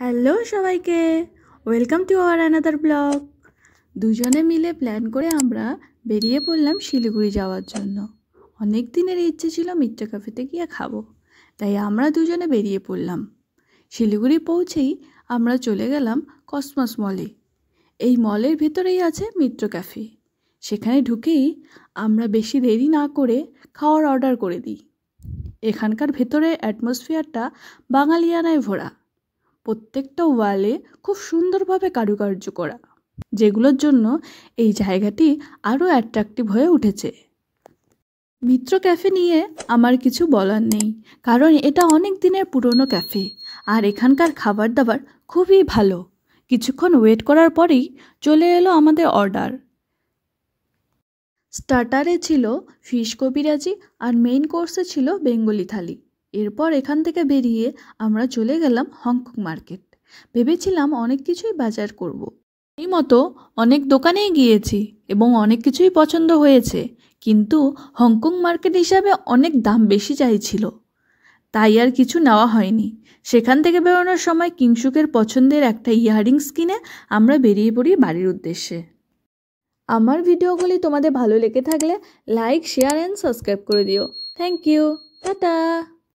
Hello সবাইকে, welcome to our another blog. দুজনে মিলে প্ল্যান করে আমরা বেরিয়ে পড়লাম শিলিগুড়ি যাওয়ার জন্য। অনেক দিনের ইচ্ছে ছিল মিত্র ক্যাফেতে গিয়ে খাবো, তাই আমরা দুজনে বেরিয়ে পড়লাম। শিলিগুড়ি পৌঁছেই আমরা চলে গেলাম কসমস মলে। এই মলের ভেতরেই আছে মিত্র ক্যাফে। সেখানে ঢুকেই আমরা বেশি দেরি না করে খাওয়ার অর্ডার করে দিই। এখানকার ভেতরে অ্যাটমসফিয়ারটা বাঙালিয়ানায় ভরা। প্রত্যেকটা ওয়ালে খুব সুন্দরভাবে কারুকার্য করা, যেগুলোর জন্য এই জায়গাটি আরও অ্যাট্রাকটিভ হয়ে উঠেছে। মিত্র ক্যাফে নিয়ে আমার কিছু বলার নেই, কারণ এটা অনেক দিনের পুরনো ক্যাফে আর এখানকার খাবার দাবার খুবই ভালো। কিছুক্ষণ ওয়েট করার পরেই চলে এলো আমাদের অর্ডার। স্টার্টারে ছিল ফিশ কবিরাজি আর মেইন কোর্সে ছিল বেঙ্গলি থালি। এরপর এখান থেকে বেরিয়ে আমরা চলে গেলাম হংকং মার্কেট। ভেবেছিলাম অনেক কিছুই বাজার করব। এই মতো অনেক দোকানেই গিয়েছি এবং অনেক কিছুই পছন্দ হয়েছে, কিন্তু হংকং মার্কেট হিসাবে অনেক দাম বেশি চাইছিল, তাই আর কিছু নেওয়া হয়নি। সেখান থেকে বেরোনোর সময় কিংশুকের পছন্দের একটা ইয়াররিংস কিনে আমরা বেরিয়ে পড়ি বাড়ির উদ্দেশ্যে। আমার ভিডিওগুলি তোমাদের ভালো লেগে থাকলে লাইক, শেয়ার অ্যান্ড সাবস্ক্রাইব করে দিও। Thank you, tata.